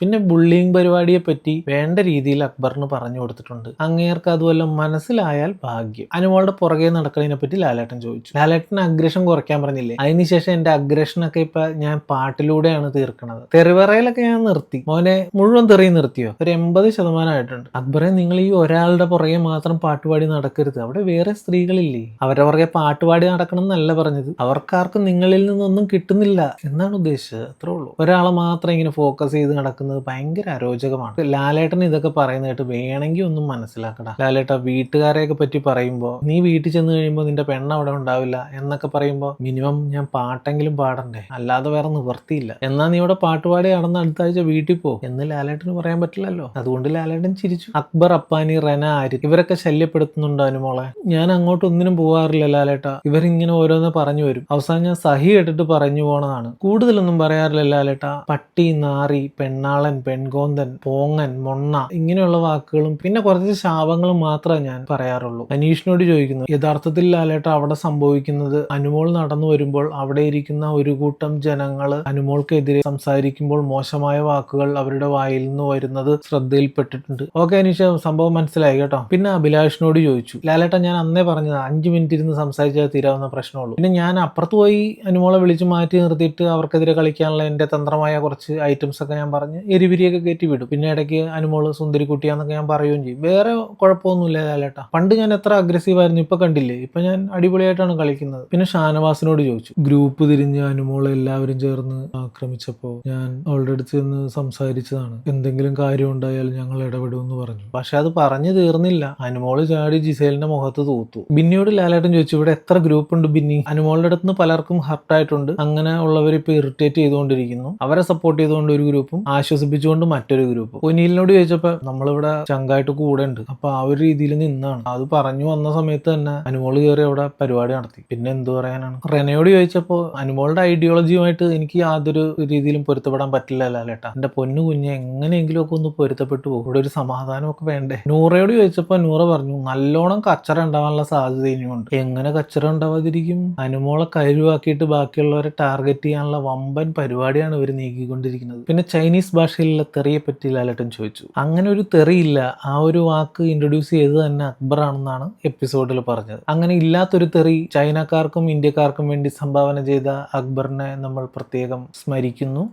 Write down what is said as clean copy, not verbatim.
പിന്നെ ബുള്ളിങ് പരിപാടിയെ പറ്റി വേണ്ട രീതിയിൽ അക്ബറിന് പറഞ്ഞു കൊടുത്തിട്ടുണ്ട്. അങ്ങേർക്ക് അതുപോലെ മനസ്സിലായാൽ ഭാഗ്യം. അനുമോളുടെ പുറകെ നടക്കുന്നതിനെ പറ്റി ലാലേട്ടൻ ചോദിച്ചു. ലാലേട്ടൻ അഗ്രഷൻ കുറയ്ക്കാൻ പറഞ്ഞില്ലേ, അതിനുശേഷം എന്റെ അഗ്രഷനൊക്കെ ഇപ്പൊ ഞാൻ പാട്ടിലൂടെയാണ് തീർക്കുന്നത്. തെറിവറയിലൊക്കെ ഞാൻ നിർത്തി. മോനെ മുഴുവൻ തെറി നിർത്തിയോ? ഒരു 80% ആയിട്ടുണ്ട്. അക്ബറെ, നിങ്ങൾ ഈ ഒരാളുടെ പുറകെ മാത്രം പാട്ടുപാടി നടക്കരുത്. അവിടെ വേറെ സ്ത്രീകളില്ലേ, അവരുടെ പുറകെ പാട്ടുപാടി നടക്കണം എന്നല്ല പറഞ്ഞത്. അവർക്കാർക്കും നിങ്ങളിൽ നിന്നൊന്നും കിട്ടുന്നില്ല എന്നാണ് ഉദ്ദേശിച്ചത്. അത്രേ ഉള്ളൂ. ഒരാളെ മാത്രം ഇങ്ങനെ ഫോക്കസ് ചെയ്ത് നടക്കുന്നത് ഭയങ്കര അരോചകമാണ്. ലാലേട്ടൻ ഇതൊക്കെ പറയുന്നതായിട്ട് വേണമെങ്കിൽ ഒന്നും മനസ്സിലാക്കടാ. ലാലേട്ട വീട്ടുകാരെയൊക്കെ പറ്റി പറയുമ്പോൾ നീ വീട്ടിൽ ചെന്ന് കഴിയുമ്പോൾ നിന്റെ പെണ്ണ് അവിടെ ഉണ്ടാവില്ല എന്നൊക്കെ പറയുമ്പോൾ മിനിമം ഞാൻ പാട്ടെങ്കിലും പാടണ്ടേ, അല്ലാതെ വേറെ നിവർത്തിയില്ല. എന്നാ നീ ഇവിടെ പാട്ടുപാടി നടന്ന് അടുത്ത ആഴ്ച വീട്ടിൽ പോ എന്ന് ലാലേട്ടന് പറയാൻ പറ്റില്ലല്ലോ. അതുകൊണ്ട് ലാലേട്ടൻ ചിരിച്ചു. അക്ബർ, അപ്പാനി, റെന, ആരിഫ് ഇവരൊക്കെ ശല്യപ്പെടുത്തുന്നുണ്ടോ അനുമോളെ? ഞാൻ അങ്ങോട്ട് ഒന്നിനും പോവാറില്ല ലാലേട്ട. ഇവരിങ്ങനെ ഓരോന്ന് പറഞ്ഞു വരും. അവസാനം ഞാൻ സഹി കേട്ടിട്ട് പറഞ്ഞു പോണതാണ്. കൂടുതലൊന്നും പറയാറില്ല ലാലേട്ട. പട്ടി, നാറി, പെണ്ണാളൻ, പെൺകോന്തൻ, പോങ്ങൻ, മൊണ്ണ ഇങ്ങനെയുള്ള വാക്കുകളും പിന്നെ കുറച്ച് ശാപങ്ങളും മാത്രമേ ഞാൻ പറയാറുള്ളൂ. അനീഷിനോട് ചോദിക്കുന്നു, യഥാർത്ഥത്തിൽ ലാലേട്ട അവിടെ സംഭവിക്കുന്നത് അനുമോൾ നടന്നു വരുമ്പോൾ അവിടെ ഇരിക്കുന്ന ഒരു കൂട്ടം ജനങ്ങൾ അനുമോൾക്കെതിരെ സംസാരിക്കുമ്പോൾ മോശമായ വാക്കുകൾ അവരുടെ വായിൽ നിന്ന് വരുന്നത് ശ്രദ്ധയിൽപ്പെട്ടിട്ടുണ്ട്. ഓക്കെ അനീഷ, സംഭവം മനസ്സിലായി കേട്ടോ. പിന്നെ അഭിലാഷിനോട് ചോദിച്ചു, ലാലേട്ട ഞാൻ അന്നേ പറഞ്ഞത് 5 മിനിറ്റ് ഇരുന്ന് സംസാരിച്ചാൽ തീരാവുന്ന പ്രശ്നമുള്ളൂ. പിന്നെ ഞാൻ അപ്പുറത്ത് പോയി അനുമോളെ വിളിച്ച് മാറ്റി നിർത്തിയിട്ട് അവർക്കെതിരെ കളിക്കാനുള്ള എന്റെ തന്ത്രമായ കുറച്ച് ഐറ്റംസ് ഒക്കെ ഞാൻ പറഞ്ഞ് എരിപിരിയൊക്കെ കയറ്റി വിടും. പിന്നെ ഇടയ്ക്ക് അനുമോള് സുന്ദരിക്കുട്ടിയാന്നൊക്കെ ഞാൻ പറയുകയും ചെയ്യും. വേറെ കുഴപ്പമൊന്നുമില്ല ലാലേട്ട. പണ്ട് ഞാൻ എത്ര അഗ്രസീവ് ആയിരുന്നു, ഇപ്പൊ കണ്ടില്ലേ, ഇപ്പൊ ഞാൻ അടിപൊളിയായിട്ടാണ് കളിക്കുന്നത്. പിന്നെ ഷാനവാസിനോട് ചോദിച്ചു, ഗ്രൂപ്പ് തിരിഞ്ഞ് അനുമോളെ എല്ലാവരും ചേർന്ന് ആക്രമിച്ചപ്പോ ഞാൻ അവളുടെ അടുത്ത് നിന്ന് സംസാരിച്ചതാണ്, എന്തെങ്കിലും കാര്യം ഉണ്ടായാൽ ഞങ്ങൾ ഇടപെടുമെന്ന് പറഞ്ഞു. പക്ഷെ അത് പറഞ്ഞു തീർന്നില്ല. അനുമോള് ചാടി ജിസേലിന്റെ മുഖത്ത് തൂത്തു. ബിന്നിയോട് ലാലേട്ടൻ ചോദിച്ചു, ഇവിടെ എത്ര ഗ്രൂപ്പ് ഉണ്ട് ബിന്നി? അനുമോളുടെ അടുത്ത് നിന്ന് പലർക്കും ഹർട്ടായിട്ടുണ്ട്. അങ്ങനെ ഉള്ളവർ ഇപ്പൊ ഇറിറ്റേറ്റ് ചെയ്തുകൊണ്ടിരിക്കുന്നു. അവരെ സപ്പോർട്ട് ചെയ്തുകൊണ്ട് ഒരു ഗ്രൂപ്പും ആശ്വസിപ്പിച്ചുകൊണ്ട് മറ്റൊരു ഗ്രൂപ്പും. ഒനീലിനോട് ചോദിച്ചപ്പോ നമ്മളിവിടെ ചങ്കായിട്ട് കൂടെ ഉണ്ട്, അപ്പൊ ആ ഒരു രീതിയിൽ നിന്നാണ്. അത് പറഞ്ഞു വന്ന സമയത്ത് തന്നെ അനുമോള് കയറി അവിടെ പരിപാടി നടത്തി. പിന്നെ എന്ത് പറയാനാണ്. റെനയോട് ചോദിച്ചപ്പോ അനുമോളുടെ ഐഡിയോളജിയുമായിട്ട് എനിക്ക് യാതൊരു രീതിയിലും പൊരുത്തപ്പെടാൻ പറ്റില്ല ലാലേട്ടാ. എന്റെ പൊന്നു കുഞ്ഞെ, എങ്ങനെയെങ്കിലും ഒക്കെ ഒന്ന് പൊരുത്തപ്പെട്ടു പോകും, ഇവിടെ ഒരു സമാധാനമൊക്കെ വേണ്ടേ. നൂറയോട് ചോദിച്ചപ്പോ നൂറ പറഞ്ഞു, നല്ലോണം കച്ചറ ഉണ്ടാവാനുള്ള സാധ്യത ഇനിയുണ്ട്. എങ്ങനെ കച്ചറ ഉണ്ടാവാതിരിക്കും? അനുമോളെ കരുവാക്കിയിട്ട് ബാക്കിയുള്ളവരെ ടാർഗറ്റ് ചെയ്യാനുള്ള വമ്പൻ പരിപാടിയാണ് ഇവർ നീക്കിക്കൊണ്ടിരിക്കുന്നത്. പിന്നെ ചൈനീസ് ഭാഷയിലുള്ള തെറിയെ പറ്റി ലാലേട്ടൻ ചോദിച്ചു. അങ്ങനെ ഒരു തെറിയില്ല. ആ ഒരു വാക്ക് ഇൻട്രൊഡ്യൂസ് ചെയ്ത് തന്നെ അക്ബർ ആണെന്നാണ് എപ്പിസോഡിൽ പറഞ്ഞത്. അങ്ങനെ ഇല്ലാത്തൊരു തെറി ചൈനക്കാർക്കും ഇന്ത്യക്കാർക്കും വേണ്ടി സംഭാവന ചെയ്ത അക്ബറിനെ നമ്മൾ പ്രത്യേകം സ്മരിക്കുന്നു.